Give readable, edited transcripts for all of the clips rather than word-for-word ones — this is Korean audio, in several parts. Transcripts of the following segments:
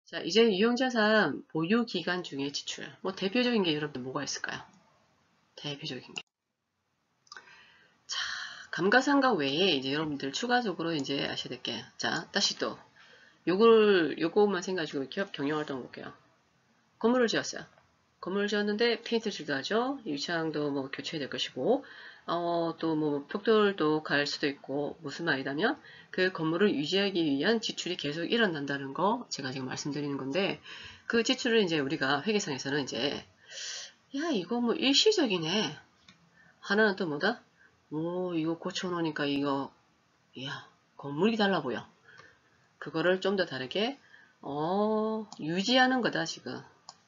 자, 이제 유형자산 보유 기간 중에 지출. 뭐 대표적인 게 여러분들 뭐가 있을까요? 대표적인 게. 자, 감가상각 외에 이제 여러분들 추가적으로 이제 아셔야 될 게. 자, 다시 또 요거만 생각하시고 기업 경영활동 볼게요. 건물을 지었어요. 건물을 지었는데 페인트 칠도 하죠. 유치장도 뭐 교체해야 될 것이고, 또 뭐 벽돌도 갈 수도 있고, 무슨 말이냐면 그 건물을 유지하기 위한 지출이 계속 일어난다는 거 제가 지금 말씀드리는 건데, 그 지출을 이제 우리가 회계상에서는 이제 야 이거 뭐 일시적이네. 하나는 또 뭐다? 오 이거 고쳐놓으니까 이거 야 건물이 달라 보여. 그거를 좀 더 다르게 유지하는 거다 지금.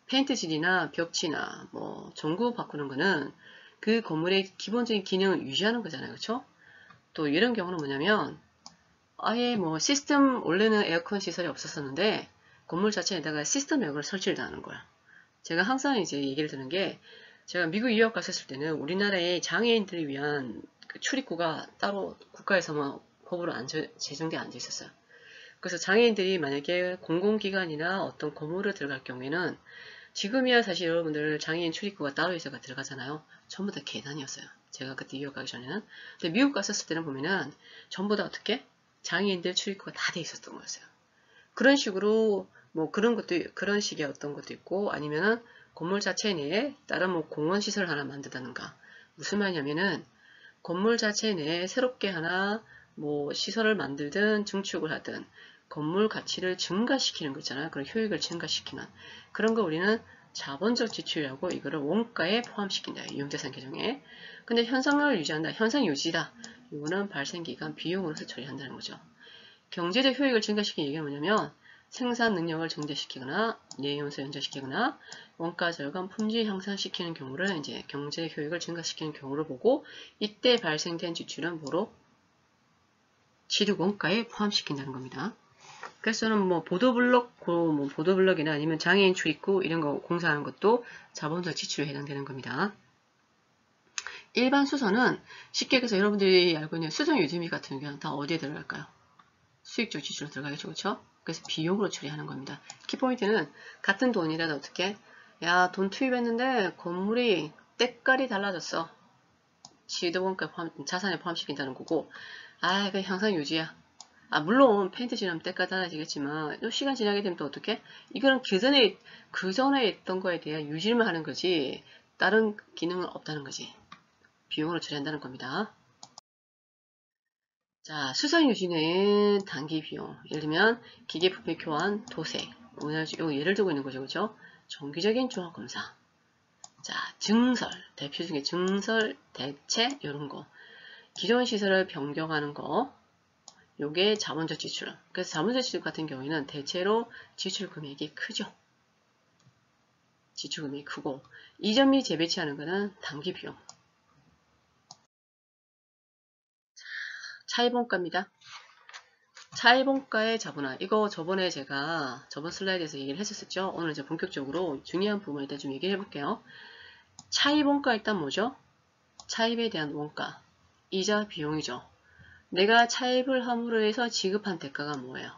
페인트칠이나 벽치나 뭐 전구 바꾸는 거는 그 건물의 기본적인 기능을 유지하는 거잖아요. 그렇죠? 또 이런 경우는 뭐냐면 아예 뭐 시스템 원래는 에어컨 시설이 없었었는데 건물 자체에다가 시스템 에어컨을 설치를 하는 거야. 제가 항상 이제 얘기를 드는 게 제가 미국 유학 갔었을 때는 우리나라의 장애인들을 위한 그 출입구가 따로 국가에서만 법으로 제정돼 앉아 있었어요. 그래서 장애인들이 만약에 공공기관이나 어떤 건물을 들어갈 경우에는 지금이야 사실 여러분들 장애인 출입구가 따로 있어가 들어가잖아요. 전부 다 계단이었어요. 제가 그때 유학 가기 전에는. 근데 미국 갔었을 때는 보면은 전부 다 어떻게? 장애인들 출입구가 다 돼 있었던 거였어요. 그런 식으로 뭐 그런 식의 어떤 것도 있고 아니면은 건물 자체 내에 다른 뭐 공원 시설 하나 만든다든가 무슨 말이냐면은 건물 자체 내에 새롭게 하나 뭐 시설을 만들든 증축을 하든 건물 가치를 증가시키는 거 있잖아요. 그런 효익을 증가시키는 그런 거 우리는 자본적 지출이라고 이거를 원가에 포함시킨다. 이용자산 계정에. 근데 현상을 유지한다. 현상 유지다. 이거는 발생기간 비용으로서 처리한다는 거죠. 경제적 효익을 증가시키는 얘기는 뭐냐면 생산 능력을 증대시키거나 내용서 연장시키거나 원가 절감 품질 향상시키는 경우를 이제 경제 효익을 증가시키는 경우를 보고 이때 발생된 지출은 뭐로 취득 원가에 포함시킨다는 겁니다. 그래서 저는 뭐 보도블럭이나 아니면 장애인 출입구 이런 거 공사하는 것도 자본적 지출에 해당되는 겁니다. 일반 수선은 쉽게 해서 여러분들이 알고 있는 수선 유지비 같은 경우는 다 어디에 들어갈까요? 수익적 지출로 들어가겠죠, 그렇죠? 그래서 비용으로 처리하는 겁니다. 키포인트는 같은 돈이라도 어떻게? 야, 돈 투입했는데 건물이 때깔이 달라졌어. 취득원가 자산에 포함시킨다는 거고, 아, 그 향상 유지야. 아, 물론 페인트 칠하면 때깔 달라지겠지만 시간 지나게 되면 또 어떻게? 이거는 그 전에 있던 거에 대한 유지만 하는 거지 다른 기능은 없다는 거지. 비용으로 처리한다는 겁니다. 자, 수선 유지는 단기 비용. 예를 들면 기계 부품 교환, 도색. 오늘 예를 들고 있는 거죠, 그렇죠? 정기적인 종합 검사. 자, 증설. 대표 중에 증설, 대체 이런 거. 기존 시설을 변경하는 거. 요게 자본적 지출. 그래서 자본적 지출 같은 경우에는 대체로 지출 금액이 크죠. 지출 금액이 크고 이전 및 재배치하는 거는 단기 비용. 차입원가입니다. 차입원가의 자본화. 이거 저번에 제가 저번 슬라이드에서 얘기를 했었죠. 오늘 이제 본격적으로 중요한 부분을 일단 좀 얘기를 해볼게요. 차입원가 일단 뭐죠? 차입에 대한 원가. 이자 비용이죠. 내가 차입을 함으로 해서 지급한 대가가 뭐예요?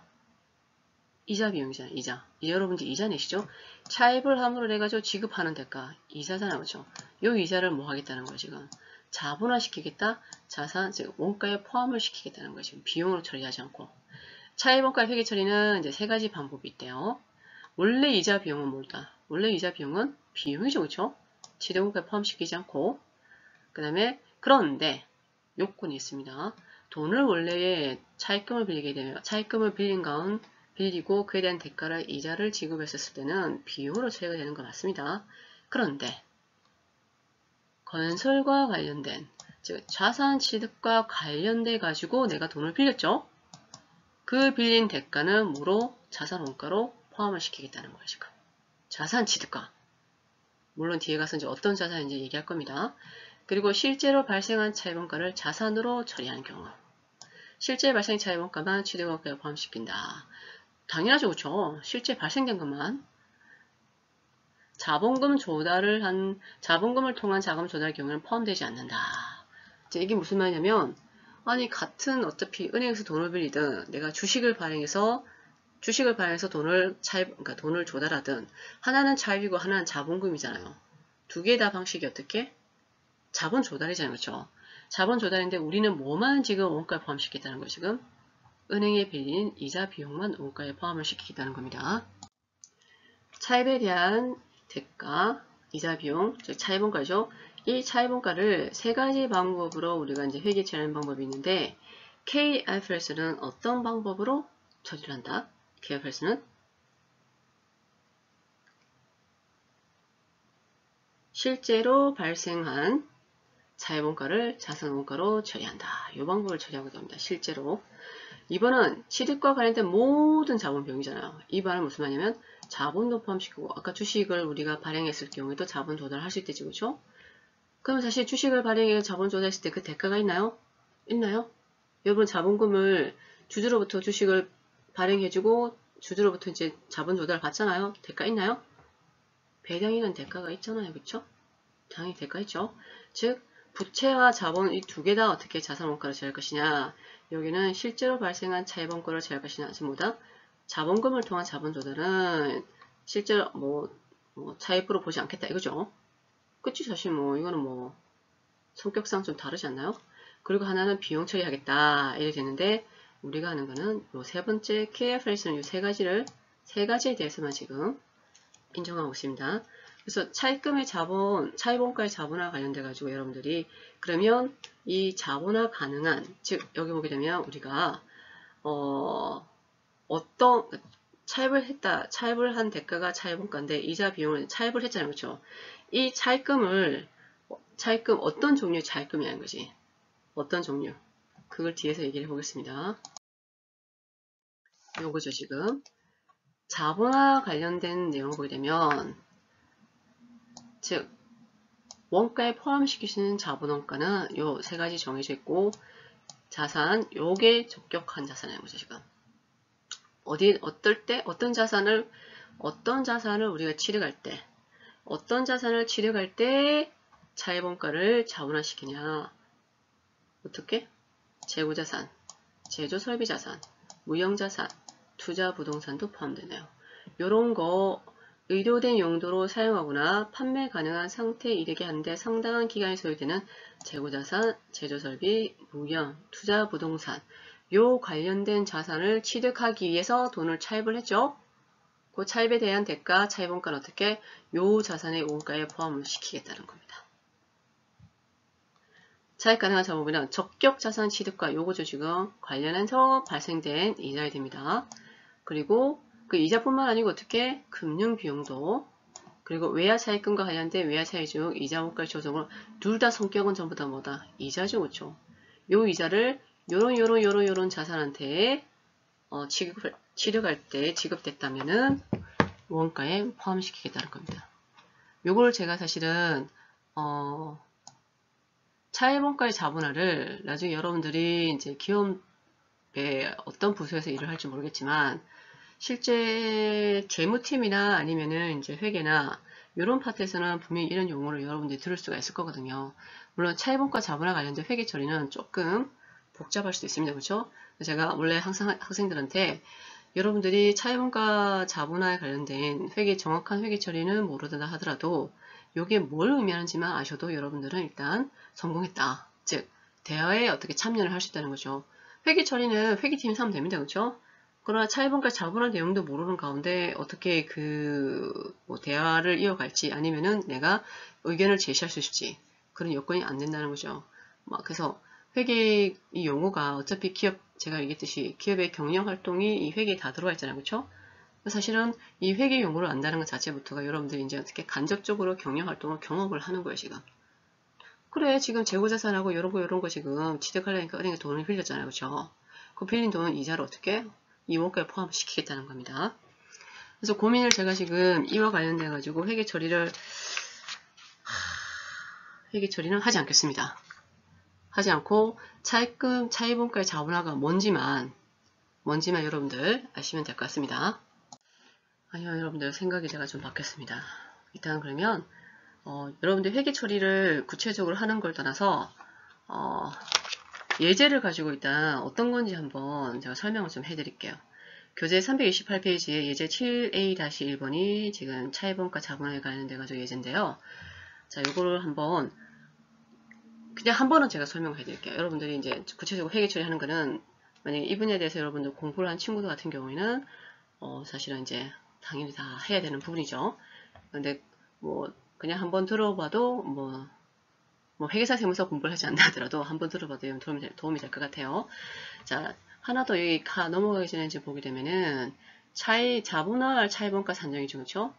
이자 비용이잖아요. 이자. 여러분들 이자 내시죠? 차입을 함으로 해가지고 지급하는 대가. 이자잖아요. 그렇죠? 요 이자를 뭐 하겠다는 거예요. 지금. 자본화 시키겠다. 자산, 즉 원가에 포함을 시키겠다는 거예요. 지금 비용으로 처리하지 않고. 차입원가 회계 처리는 이제 세 가지 방법이 있대요. 원래 이자 비용은 뭘까? 원래 이자 비용은 비용이죠. 그렇죠? 취득원가에 포함시키지 않고. 그 다음에 그런데 요건이 있습니다. 돈을 원래 차입금을 빌리게 되면 차입금을 빌리고 그에 대한 대가를 이자를 지급했었을 때는 비용으로 처리가 되는 건 맞습니다. 그런데 건설과 관련된 즉 자산 취득과 관련돼 가지고 내가 돈을 빌렸죠. 그 빌린 대가는 뭐로? 자산 원가로 포함을 시키겠다는 거예요. 지금 자산 취득가. 물론 뒤에 가서 이제 어떤 자산인지 얘기할 겁니다. 그리고 실제로 발생한 차입원가를 자산으로 처리하는 경우. 실제 발생 차입원가만 취득원가에 포함시킨다. 당연하죠, 그렇죠? 실제 발생된 것만. 자본금을 통한 자금 조달 경우에는 포함되지 않는다. 이게 무슨 말이냐면, 아니 같은 어차피 은행에서 돈을 빌리든 내가 주식을 발행해서 주식을 발행해서 그러니까 돈을 조달하든 하나는 차입이고 하나는 자본금이잖아요. 두 개 다 방식이 어떻게? 자본 조달이잖아요. 그렇죠? 자본 조달인데 우리는 뭐만 지금 원가에 포함시키겠다는 거예요. 지금 은행에 빌린 이자 비용만 원가에 포함을 시키겠다는 겁니다. 차입에 대한 대가, 이자 비용, 즉 차입원가죠. 이 차입원가를 세 가지 방법으로 우리가 이제 회계 처리하는 방법이 있는데 KIFRS는 어떤 방법으로 처리를 한다? KIFRS는 실제로 발생한 차입원가를 자산원가로 처리한다. 이 방법을 처리하고 됩니다. 실제로. 2번은 취득과 관련된 모든 자본 비용이잖아요. 2번은 무슨 말이냐면 자본도 포함시키고 아까 주식을 우리가 발행했을 경우에도 자본 조달할 수 있겠지, 그렇죠? 그럼 사실 주식을 발행해서 자본 조달했을 때 그 대가가 있나요? 있나요? 여러분 자본금을 주주로부터 주식을 발행해주고 주주로부터 이제 자본 조달 받잖아요. 대가 있나요? 배당이라는 대가가 있잖아요, 그렇죠? 당연히 대가 있죠. 즉 부채와 자본 이 두 개 다 어떻게 자산원가를 처리할 것이냐. 여기는 실제로 발생한 차입원가를 처리할 것이냐. 전부 다 자본금을 통한 자본 조달은 실제로 차입으로 보지 않겠다 이거죠. 그치 사실 이거는 성격상 좀 다르지 않나요? 그리고 하나는 비용 처리하겠다 이렇게 되는데 우리가 하는 거는 요 세 번째 KFRS는 이 세 가지에 대해서만 지금 인정하고 있습니다. 그래서 차입금의 자본, 차입원가의 자본화 관련돼 가지고 여러분들이 그러면 이 자본화 가능한, 즉 여기 보게 되면 우리가 어떤 차입을 한 대가가 차입원가인데 이자 비용을 차입을 했잖아요, 그렇죠? 이 차입금 어떤 종류의 차입금이라는 거지? 어떤 종류? 그걸 뒤에서 얘기를 해보겠습니다. 요거죠 지금. 자본화 관련된 내용 보게 되면 즉 원가에 포함시킬 수 있는 자본원가는 요 세 가지 정해져 있고 자산 요게 적격한 자산이라는 거죠 지금. 어떨 때 어떤 자산을 우리가 취득할 때 어떤 자산을 취득할 때 차입원가를 자본화시키냐. 어떻게? 재고자산, 제조설비자산, 무형자산, 투자부동산도 포함되네요. 요런 거 의료된 용도로 사용하거나 판매 가능한 상태에 이르게 하는데 상당한 기간이 소요되는 재고자산, 제조설비, 무형, 투자부동산 요 관련된 자산을 취득하기 위해서 돈을 차입을 했죠. 그 차입에 대한 대가, 차입원가는 어떻게? 요 자산의 원가에 포함을 시키겠다는 겁니다. 차입 가능한 자본비는 적격 자산 취득과 요거죠 지금 관련해서 발생된 이자가 됩니다. 그리고 그 이자뿐만 아니고 어떻게 금융 비용도 그리고 외화 차입금과 관련된 외화 차입 중 이자 원가를 조정을 둘 다 성격은 전부 다 뭐다? 이자죠, 그렇죠? 요 이자를 요런 자산한테 취득할 때 지급됐다면은 원가에 포함시키겠다는 겁니다. 요걸 제가 사실은 차입원가의 자본화를 나중에 여러분들이 이제 기업의 어떤 부서에서 일을 할지 모르겠지만 실제 재무팀이나 아니면은 이제 회계나 이런 파트에서는 분명히 이런 용어를 여러분들이 들을 수가 있을 거거든요. 물론 차입원가 자본화 관련된 회계 처리는 조금 복잡할 수도 있습니다. 그렇죠? 제가 원래 항상 학생들한테 여러분들이 차입원가 자본화에 관련된 정확한 회계 처리는 모르다 하더라도 이게 뭘 의미하는지만 아셔도 여러분들은 일단 성공했다. 즉 대화에 어떻게 참여를 할 수 있다는 거죠. 회계 처리는 회계팀이 하면 됩니다. 그렇죠? 그러나 차입원가 자본화 내용도 모르는 가운데 어떻게 대화를 이어갈지 아니면은 내가 의견을 제시할 수 있을지 그런 여건이 안 된다는 거죠. 그래서 회계 이 용어가 어차피 제가 얘기했듯이 기업의 경영 활동이 이 회계에 다 들어가 있잖아요. 그렇죠? 사실은 이 회계 용어를 안다는 것 자체부터가 여러분들이 이제 어떻게 간접적으로 경영 활동을 경험을 하는 거예요, 지금. 그래, 지금 재고자산하고 이런 거 지금 취득하려니까 은행에 돈을 빌렸잖아요. 그렇죠? 그 빌린 돈은 이자를 어떻게? 이 원가에 포함시키겠다는 겁니다. 그래서 고민을 제가 지금 이와 관련돼 가지고 회계 처리는 하지 않겠습니다. 하지 않고 차입원가의 자본화가 뭔지만 여러분들 아시면 될 것 같습니다. 아니요, 여러분들 생각이 제가 좀 바뀌었습니다. 일단 그러면 여러분들 회계 처리를 구체적으로 하는 걸 떠나서 예제를 가지고 일단 어떤 건지 한번 제가 설명을 좀 해드릴게요. 교재 328페이지에 예제 7A-1번이 지금 차입원가 자본에 관련돼가지고 예제인데요. 자, 요거를 한번 그냥 한 번은 제가 설명해 드릴게요. 여러분들이 이제 구체적으로 회계 처리하는 거는 만약에 이 분야에 대해서 여러분들 공부를 한 친구들 같은 경우에는 사실은 이제 당연히 다 해야 되는 부분이죠. 근데 뭐 그냥 한번 들어봐도 뭐 회계사 세무사 공부를 하지 않나 하더라도 한번 들어봐도 도움이 될 것 같아요. 자, 하나 더 여기 넘어가기 전에 이제 보게 되면은 자본화 차입원가 산정이죠. 그렇죠?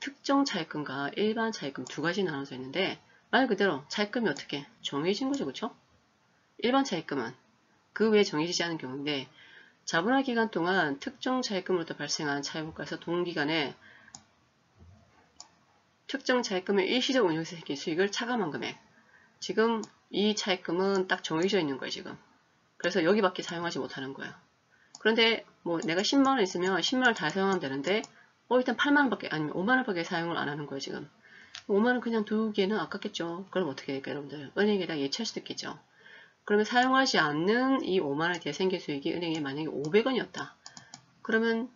특정 차입금과 일반 차입금 두 가지 나눠져 있는데 말 그대로 차입금이 어떻게 정해진 거죠. 그렇죠? 일반 차입금은 그 외에 정해지지 않은 경우인데 자본화 기간 동안 특정 차입금으로부터 발생한 차입원가에서 동기간에 특정 차입금의 일시적 운용에서 생긴 수익을 차감한 금액. 지금 이 차입금은 딱 정해져 있는 거예요. 지금. 그래서 여기밖에 사용하지 못하는 거예요. 그런데 뭐 내가 10만원 있으면 10만원 다 사용하면 되는데 일단 8만원밖에 아니면 5만원밖에 사용을 안 하는 거예요. 지금. 5만원 그냥 두기에는 아깝겠죠. 그럼 어떻게 될까요? 여러분들. 은행에다 예치할 수도 있겠죠. 그러면 사용하지 않는 이 5만원에 대해 생긴 수익이 은행에 만약에 500원이었다. 그러면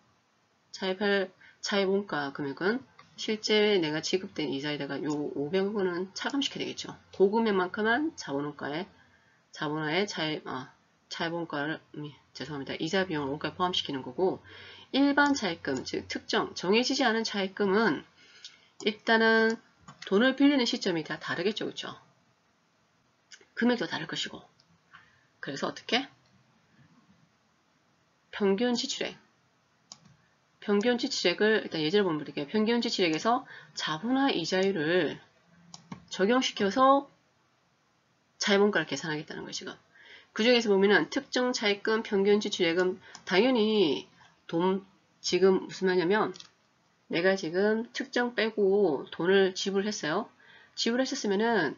차입원가 금액은 실제 내가 지급된 이자에다가 요 500원은 차감시켜야 되겠죠. 그 금액만큼만 자본화의 차입원가를 죄송합니다. 이자 비용을 원가에 포함시키는 거고 일반 차입금, 즉 특정 정해지지 않은 차입금은 일단은 돈을 빌리는 시점이 다 다르겠죠. 그렇죠? 금액도 다를 것이고 그래서 어떻게? 평균 지출액 평균 지출액을 일단 예제를 보면 이렇게 평균 지출액에서 자본화 이자율을 적용시켜서 차입원가를 계산하겠다는 거예요. 지금. 그 중에서 보면은 특정 차입금 평균 지출액은 당연히 지금 무슨 말이냐면 내가 지금 특정 빼고 돈을 지불했어요. 지불했었으면은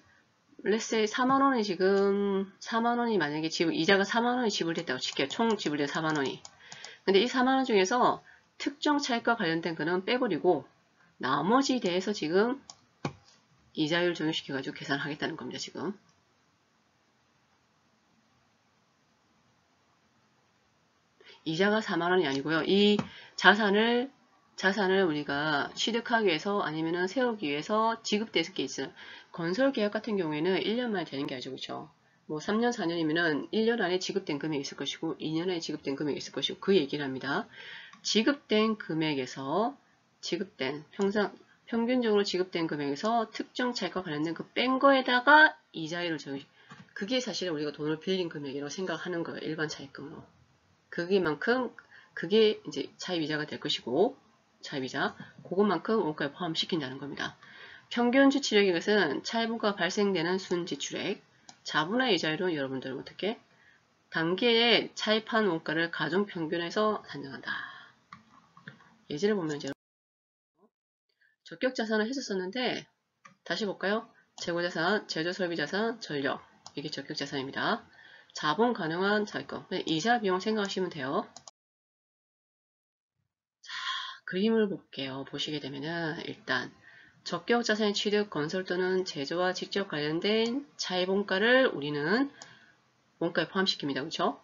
렛세 4만원이 지금 4만원이 만약에 이자가 4만원이 지불됐다고 칠게요. 총 지불된 4만원이. 근데 이 4만원 중에서 특정 차입과 관련된 거는 빼버리고 나머지 대해서 지금 이자율 적용시켜가지고 계산하겠다는 겁니다. 지금. 이자가 4만원이 아니고요. 이 자산을 우리가 취득하기 위해서 아니면은 세우기 위해서 지급되는 게 있어요. 건설 계약 같은 경우에는 1년 만에 되는 게 아니죠. 그렇죠? 뭐 3년, 4년이면은 1년 안에 지급된 금액이 있을 것이고 2년 안에 지급된 금액이 있을 것이고 그 얘기를 합니다. 지급된 금액에서 평균적으로 지급된 금액에서 특정 차익과 관련된 그 뺀 거에다가 이자율을 그게 사실 우리가 돈을 빌린 금액이라고 생각하는 거예요. 일반 차익금으로. 그게 이제 차입이자가 될 것이고 차입이자 그것만큼 원가에 포함시킨다는 겁니다. 평균 지출액인 것은 차입원가가 발생되는 순지출액 자본화 이자율은 여러분들은 어떻게 단계에 차입한 원가를 가중평균해서 산정한다. 예제를 보면 이제 적격자산을 했었었는데 다시 볼까요? 재고자산, 제조설비자산, 전력 이게 적격자산입니다. 자본 가능한 차입금 이자 비용 생각하시면 돼요. 그림을 볼게요. 보시게 되면은 일단 적격자산의 취득, 건설 또는 제조와 직접 관련된 차입원가를 우리는 원가에 포함시킵니다. 그렇죠?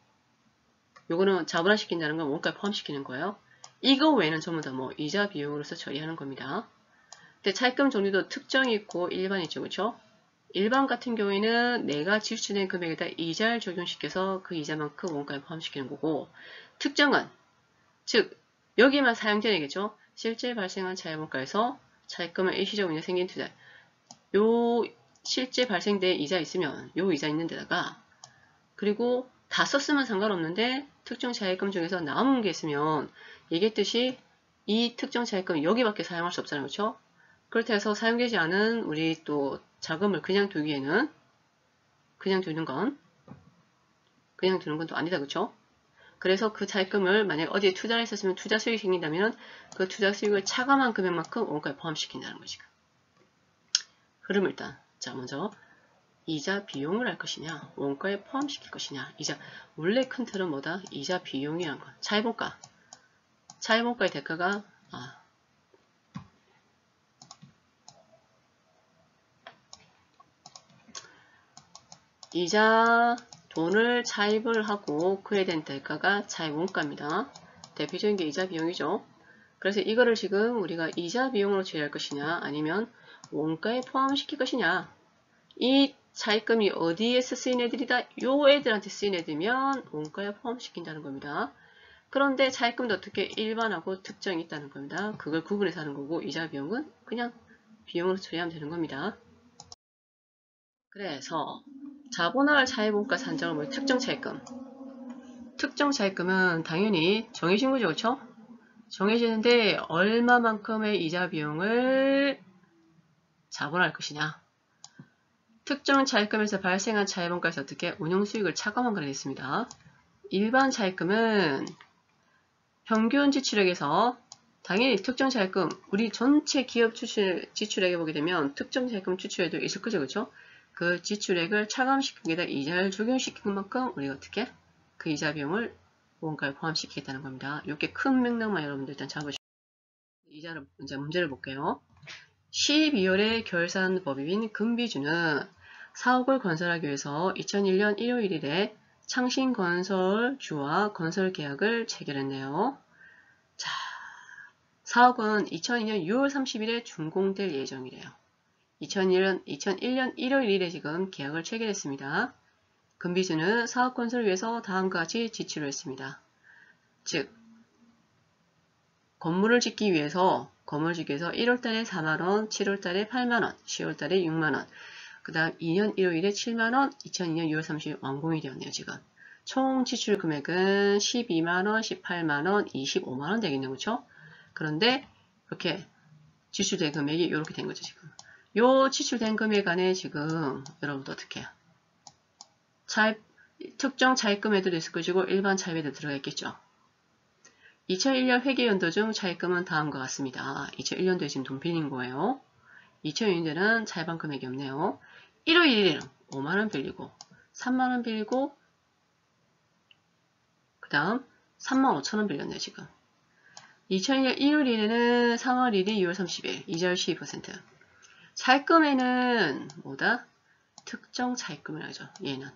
요거는 자본화시킨다는 건 원가에 포함시키는 거예요. 이거 외에는 전부 다 뭐 이자 비용으로서 처리하는 겁니다. 근데 차입금 종류도 특정이 있고 일반이 있죠. 그렇죠? 일반 같은 경우에는 내가 지출된 금액에다 이자를 적용시켜서 그 이자만큼 원가에 포함시키는 거고 특정은 즉 여기만 사용되겠죠. 실제 발생한 차입원가에서 차입금을 일시적으로 생긴 투자 요 실제 발생된 이자 있으면 요 이자 있는 데다가 그리고 다 썼으면 상관없는데 특정 차입금 중에서 남은 게 있으면 얘기했듯이 이 특정 차입금 여기밖에 사용할 수 없잖아요. 그렇죠? 그렇다 해서 사용되지 않은 우리 또 자금을 그냥 두기에는 그냥 두는 건 또 아니다. 그렇죠? 그래서 그 차입금을 만약 어디에 투자를 했었으면 투자 수익이 생긴다면 그 투자 수익을 차감한 금액만큼 원가에 포함시킨다는 거지. 흐름을 일단 자 먼저 이자 비용을 할 것이냐 원가에 포함시킬 것이냐 이자 원래 큰 틀은 뭐다? 이자 비용이란 거. 차입원가의 대가가 이자 돈을 차입을 하고 그에 대한 대가가 차입원가입니다. 대표적인 게 이자 비용이죠. 그래서 이거를 지금 우리가 이자 비용으로 처리할 것이냐 아니면 원가에 포함시킬 것이냐, 이 차입금이 어디에서 쓰인 애들이다, 요 애들한테 쓰인 애들이면 원가에 포함시킨다는 겁니다. 그런데 차입금도 어떻게 일반하고 특정이 있다는 겁니다. 그걸 구분해서 하는 거고 이자 비용은 그냥 비용으로 처리하면 되는 겁니다. 그래서 자본화할 차입원가 산정을 뭐 특정 차입금. 특정 차입금은 당연히 정해진 거죠. 그렇죠? 정해지는데 얼마만큼의 이자 비용을 자본할 것이냐. 특정 차입금에서 발생한 차입원가에서 어떻게 운용수익을 차감한 걸 했습니다. 일반 차입금은 평균 지출액에서 당연히 특정 차입금, 우리 전체 기업 지출액에 보게 되면 특정 차입금 지출액도 있을 거죠. 그렇죠? 그 지출액을 차감시킨 게다 이자를 적용시킨 만큼 우리가 어떻게 그 이자 비용을 원가에 포함시키겠다는 겁니다. 이렇게 큰 맥락만 여러분들 일단 잡으시고 이자를 이제 문제를 볼게요. 12월에 결산 법인인 금비주는 사옥을 건설하기 위해서 2001년 1월 1일에 창신건설주와 건설계약을 체결했네요. 자, 사옥은 2002년 6월 30일에 준공될 예정이래요. 2001년 1월 1일에 지금 계약을 체결했습니다. 금비주는 사업 건설을 위해서 다음과 같이 지출을 했습니다. 즉, 건물을 짓기 위해서 1월달에 4만원, 7월달에 8만원, 10월달에 6만원, 그 다음 2년 1월일에 7만원, 2002년 6월 30일 완공이 되었네요. 지금 총 지출 금액은 12만원, 18만원, 25만원 되겠네요. 그렇죠? 그런데 이렇게 지출된 금액이 이렇게 된 거죠. 지금 요 지출된 금액 안에 지금 여러분도 어떻게 해요? 특정 차입금에도 있을 것이고 일반 차입에도 들어가 있겠죠. 2001년 회계연도 중 차입금은 다음과 같습니다. 2001년도에 지금 돈 빌린 거예요. 2002년도에는 차입한 금액이 없네요. 1월 1일은 5만원 빌리고 3만원 빌리고 그 다음 3만 5천원 빌렸네요. 지금 2002년 1월 1일에는 3월 1일, 2월 30일 이자율 12%. 차입금에는 뭐다? 특정 차입금을 하죠. 얘는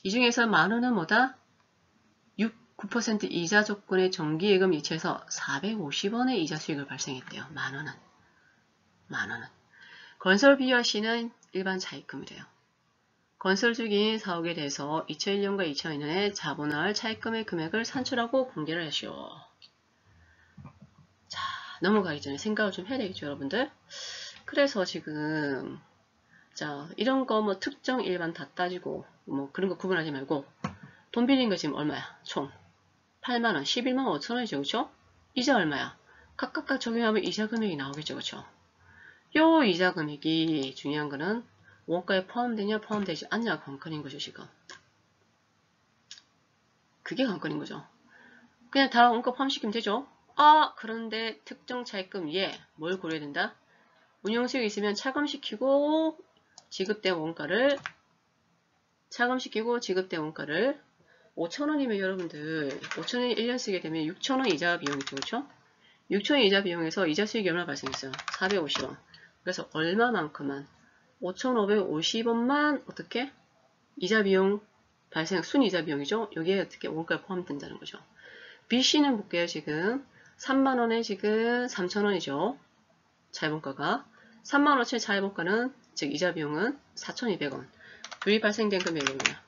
이 중에서 만원은 뭐다? 9% 이자 조건의 정기예금 이체해서 450원의 이자 수익을 발생했대요. 만원은. 건설비와 시는 일반 차입금이래요. 건설 중인 사옥에 대해서 2001년과 2002년에 자본화할 차입금의 금액을 산출하고 공개를 하시오. 자, 넘어가기 전에 생각을 좀 해야 되겠죠, 여러분들? 그래서 지금 자, 이런 거 뭐 특정 일반 다 따지고 뭐 그런 거 구분하지 말고 돈 빌린 거 지금 얼마야? 총 8만원, 11만 5천원이죠. 그쵸? 이자 얼마야? 각각 적용하면 이자 금액이 나오겠죠. 그쵸? 요 이자 금액이 중요한 거는 원가에 포함되냐 포함되지 않냐가 관건인 거죠. 지금 그게 관건인 거죠. 그냥 다 원가 포함시키면 되죠. 아, 그런데 특정 차입금 뭘 고려해야 된다? 운용수익이 있으면 차감시키고 지급된 원가를 5천원이면 여러분들 5천원이 1년 쓰게 되면 6천원 이자 비용이죠. 그렇죠? 6천원 이자 비용에서 이자 수익이 얼마 발생했어요? 450원. 그래서 얼마만큼만 5,550원만 어떻게? 이자 비용 발생, 순이자 비용이죠. 여기에 어떻게 원가에 포함된다는 거죠. B씨는 볼게요. 지금 3만원에 지금 3천원이죠. 자회본가가 3만5천의 자회본가는 즉 이자 비용은 4,200원. 둘이 발생된 금액이 뭐냐?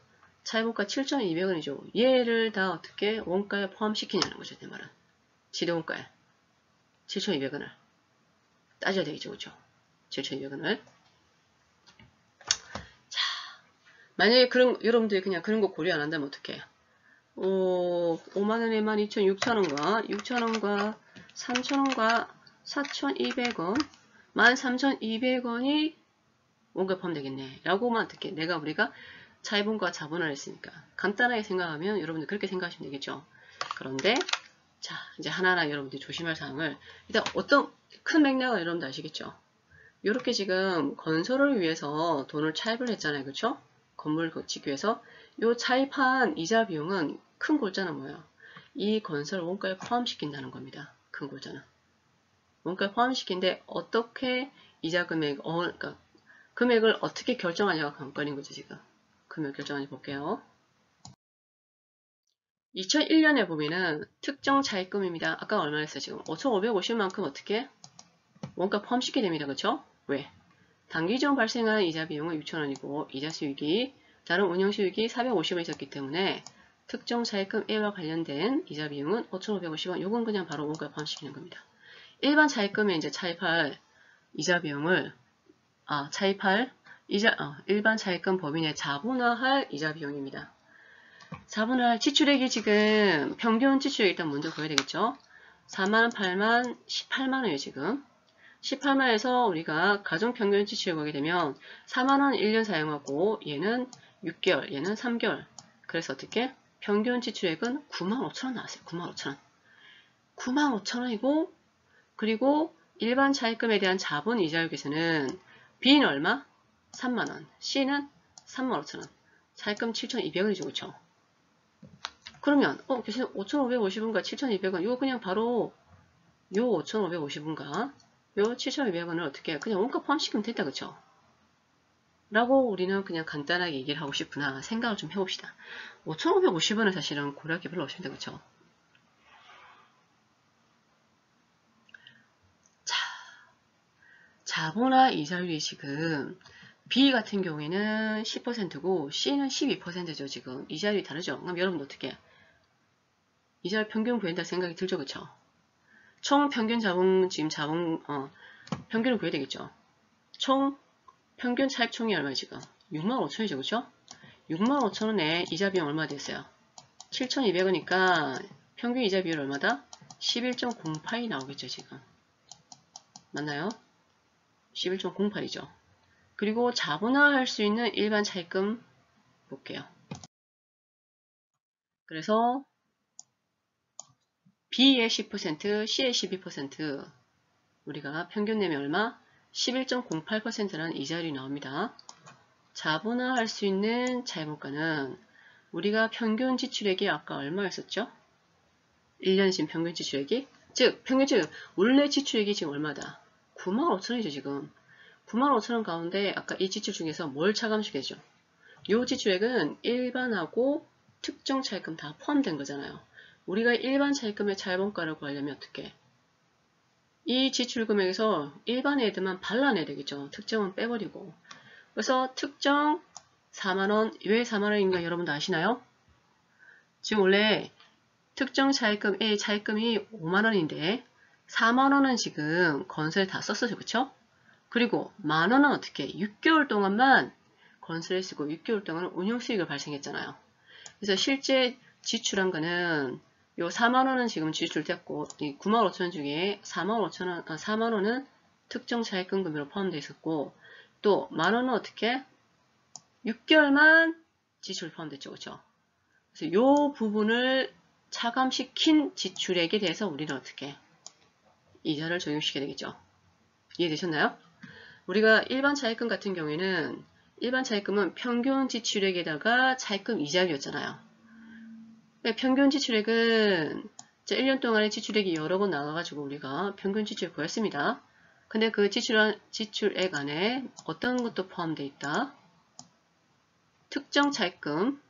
자회본가 7,200원이죠. 얘를 다 어떻게 원가에 포함시키냐는 거죠. 내 말은. 지대원가에 7,200원을 따져야 되겠죠. 그렇죠? 7,200원을. 자, 만약에 여러분들이 그냥 그런 거 고려 안 한다면 어떡해? 5만원에 12,600원과 6,000원과 3,000원과 4,200원 13,200원이 원가에 포함되겠네 라고만 어떻게 우리가 차입원가 자본화를 했으니까 간단하게 생각하면 여러분들 그렇게 생각하시면 되겠죠. 그런데 자 이제 하나하나 여러분들이 조심할 사항을 일단 어떤 큰 맥락을 여러분들 아시겠죠. 이렇게 지금 건설을 위해서 돈을 차입을 했잖아요. 그렇죠? 건물을 짓기 위해서 이 차입한 이자 비용은 큰 골자는 뭐예요? 이 건설 원가에 포함시킨다는 겁니다. 큰 골자는. 원가에 포함시킨데 어떻게 이자 그러니까 금액을 어떻게 결정하냐가 관건인 거죠. 지금 금액 결정하니 볼게요. 2001년에 보면은 특정 차입금입니다. 아까 얼마 했어요? 지금 5,550만큼 어떻게 원가 포함시키게 됩니다. 그쵸? 왜? 단기적으로 발생한 이자 비용은 6,000원이고 이자 수익이 다른 운영 수익이 450원 있었기 때문에 특정 차입금 A와 관련된 이자 비용은 5,550원. 요건 그냥 바로 원가에 포함시키는 겁니다. 일반 차입금에 이제 차입할 이자 비용을 일반 차입금 법인의 자본화할 이자 비용입니다. 자본화할 지출액이 지금 평균 지출액 일단 먼저 보여야 되겠죠. 4만원, 8만, 18만원이에요 지금. 18만에서 우리가 가정 평균 지출액 보게 되면 4만원 1년 사용하고 얘는 6개월, 얘는 3개월. 그래서 어떻게? 평균 지출액은 95,000원 나왔어요. 95,000원. 95,000원이고 그리고 일반 차입금에 대한 자본 이자율에서는 B는 얼마? 3만원. C는 35,000원. 차입금 7,200원이죠. 그쵸? 그러면 교수님 5,550원과 7,200원 이거 그냥 바로 요 5,550원과 요 7,200원을 어떻게 그냥 원가 포함시키면 됐다. 그쵸? 라고 우리는 그냥 간단하게 얘기를 하고 싶구나 생각을 좀 해봅시다. 5,550원은 사실은 고려할 게 별로 없습니다. 그쵸? 자, 자본화 이자율이 지금 B 같은 경우에는 10%고 C는 12%죠. 지금 이자율이 다르죠. 그럼 여러분 어떻게 이자율 평균 구한다 생각이 들죠. 그쵸? 총 평균 자본 지금 평균을 구해야 되겠죠. 총 평균 차입총이 얼마 지금 65,000원이죠. 그쵸? 65,000원에 이자 비용 얼마 됐어요? 7,200원이니까 평균 이자 비율 얼마다? 11.08이 나오겠죠. 지금 맞나요? 11.08이죠. 그리고 자본화할 수 있는 일반 차입금 볼게요. 그래서 B의 10%, C의 12%, 우리가 평균 내면 얼마? 11.08%라는 이자율이 나옵니다. 자본화할 수 있는 차입원가는 우리가 평균 지출액이 아까 얼마였었죠? 1년신 평균 지출액이? 즉, 원래 지출액이 지금 얼마다? 95,000원이죠, 지금. 95,000원 가운데 아까 이 지출 중에서 뭘 차감시켜야죠? 이 지출액은 일반하고 특정 차입금 다 포함된 거잖아요. 우리가 일반 차입금의 차입원가를 구하려면 어떻게? 이 지출 금액에서 일반 애들만 발라내야 되겠죠. 특정은 빼버리고. 그래서 특정 4만원, 왜 4만원인가 여러분도 아시나요? 지금 원래 특정 차입금 A 차입금이 5만원인데 4만원은 지금 건설에 다 썼어요. 그쵸? 그리고 만원은 어떻게 6개월 동안만 건설에 쓰고 6개월 동안은 운용수익을 발생했잖아요. 그래서 실제 지출한 거는 요 4만원은 지금 지출됐고 이 95,000원 중에 4만원은 특정 차입금 금액으로 포함되어 있었고 또 만원은 어떻게 6개월만 지출 포함됐죠. 그렇죠? 그래서 요 부분을 차감시킨 지출액에 대해서 우리는 어떻게 이자를 적용시켜야 되겠죠. 이해되셨나요? 우리가 일반 차입금 같은 경우에는 일반 차입금은 평균 지출액에다가 차입금 이자율이었잖아요. 평균 지출액은 1년 동안의 지출액이 여러 번 나와가지고 우리가 평균 지출액 구했습니다. 근데 그 지출액 안에 어떤 것도 포함되어 있다? 특정 차입금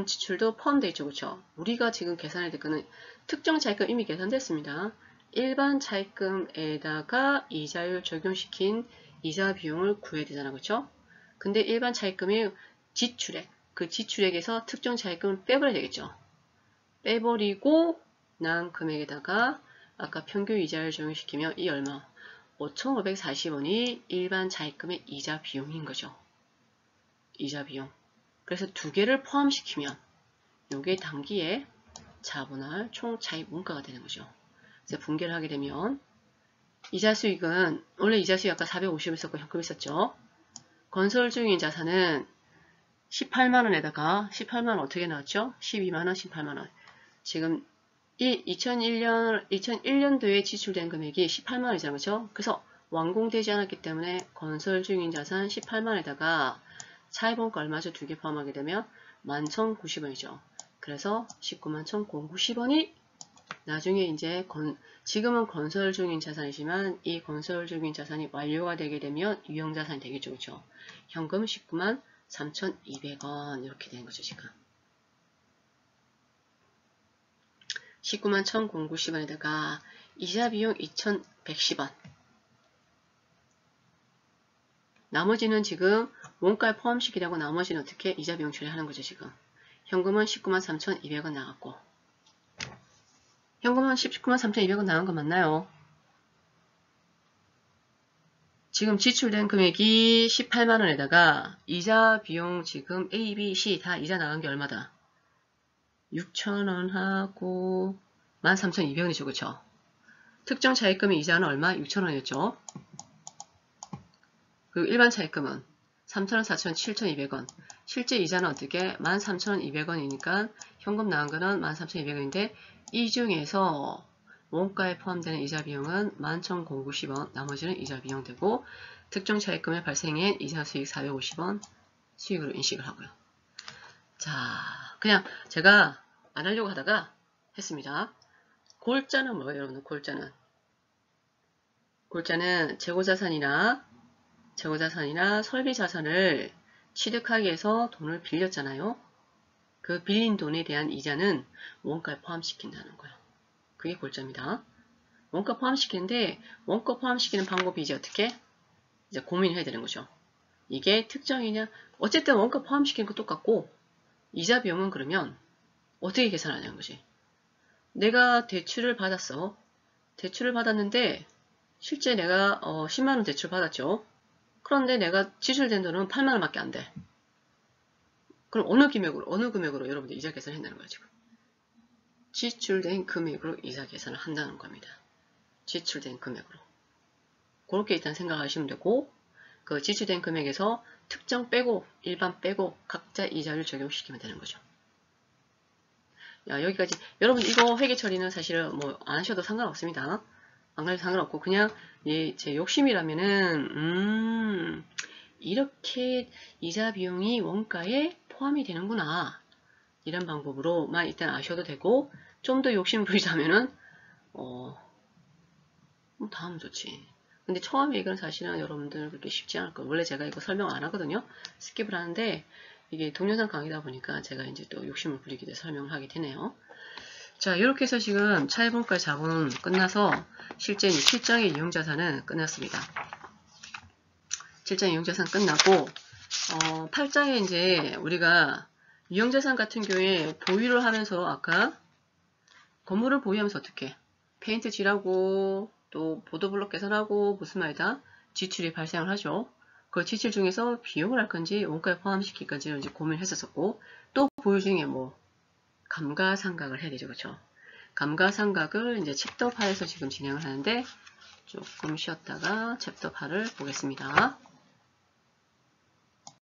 지출도 포함되어 있죠. 그렇죠? 우리가 지금 계산해야 될 거는 특정 차입금 이미 계산됐습니다. 일반 차입금에다가 이자율 적용시킨 이자 비용을 구해야 되잖아. 그렇죠? 근데 일반 차입금이 지출액, 그 지출액에서 특정 차입금을 빼버려야 되겠죠. 빼버리고 난 금액에다가 아까 평균 이자를 적용시키면 이 얼마? 5,540원이 일반 차입금의 이자 비용인 거죠. 이자 비용. 그래서 두 개를 포함시키면 요게 단기에 자본할 총 차입 원가가 되는 거죠. 그래서 분개를 하게 되면 이자 수익은 원래 이자 수익 아까 450 있었고 현금 있었죠. 건설 중인 자산은 18만원에다가 18만원 어떻게 나왔죠? 12만원, 18만원. 지금 이 2001년도에 지출된 금액이 18만원이잖아요. 그렇죠? 그래서 완공되지 않았기 때문에 건설 중인 자산 18만원에다가 차입원가 얼마죠? 두 개 포함하게 되면 11,090원이죠. 그래서 191,090원이 나중에 이제 지금은 건설 중인 자산이지만 이 건설 중인 자산이 완료가 되게 되면 유형자산이 되겠죠. 그렇죠? 현금 193,200원 이렇게 되는 거죠. 지금. 19만 1,090원에다가 이자 비용 2,110원. 나머지는 지금 원가에 포함시키라고 나머지는 어떻게 이자 비용 처리하는 거죠, 지금. 현금은 19만 3,200원 나갔고. 현금은 19만 3,200원 나간 거 맞나요? 지금 지출된 금액이 18만원에다가 이자 비용 지금 A, B, C 다 이자 나간 게 얼마다? 6,000원하고 13,200원이죠. 그쵸? 특정 차입금의 이자는 얼마? 6,000원이었죠. 그리고 일반 차입금은 3,000원, 4,000원, 7,200원. 실제 이자는 어떻게? 13,200원이니까 현금 나간 거는 13,200원인데 이 중에서 원가에 포함되는 이자 비용은 11,090원, 나머지는 이자 비용 되고 특정 차입금의 발생엔 이자 수익 450원 수익으로 인식을 하고요. 자, 그냥 제가 안 하려고 하다가 했습니다. 골자는 뭐예요, 여러분? 골자는 재고자산이나 설비자산을 취득하기 위해서 돈을 빌렸잖아요. 그 빌린 돈에 대한 이자는 원가에 포함시킨다는 거예요. 그게 골자입니다. 원가 포함시키는데 원가 포함시키는 방법이 이제 어떻게? 이제 고민을 해야 되는 거죠. 이게 특정이냐? 어쨌든 원가 포함시키는 거 똑같고 이자 비용은 그러면 어떻게 계산하냐는 거지. 내가 대출을 받았어. 대출을 받았는데 실제 내가 10만원 대출 받았죠. 그런데 내가 지출된 돈은 8만원밖에 안 돼. 그럼 어느 금액으로 여러분들 이자 계산을 한다는 거예요, 지금. 지출된 금액으로 이자 계산을 한다는 겁니다. 지출된 금액으로. 그렇게 일단 생각하시면 되고, 그 지출된 금액에서 특정 빼고, 일반 빼고, 각자 이자를 적용시키면 되는 거죠. 야, 여기까지. 여러분, 이거 회계 처리는 사실은 뭐, 안 하셔도 상관없습니다. 안 가도 상관없고, 그냥, 제 욕심이라면은, 이렇게 이자 비용이 원가에 포함이 되는구나. 이런 방법으로만 일단 아셔도 되고, 좀 더 욕심 부리자면은, 다 하면 좋지. 근데 처음에 이건 사실은 여러분들 그렇게 쉽지 않을 거예요. 원래 제가 이거 설명 안 하거든요. 스킵을 하는데, 이게 동영상 강의다 보니까 제가 이제 또 욕심을 부리게 돼 설명을 하게 되네요. 자, 이렇게 해서 지금 차입원가 자본 끝나서 실제 실장의 이용자산은 끝났습니다. 실장 이용자산 끝나고, 8장에 이제 우리가 이용자산 같은 경우에 보유를 하면서 아까 건물을 보유하면서 어떻게 페인트 칠하고 또 보도블록 계산하고 무슨 말이다 지출이 발생을 하죠. 그 지출 중에서 비용을 할 건지 원가에 포함시킬 건지를 이제 고민했었고 또 보유 중에 뭐 감가상각을 해야 되죠. 그렇죠? 감가상각을 이제 챕터 8에서 지금 진행을 하는데 조금 쉬었다가 챕터 8을 보겠습니다.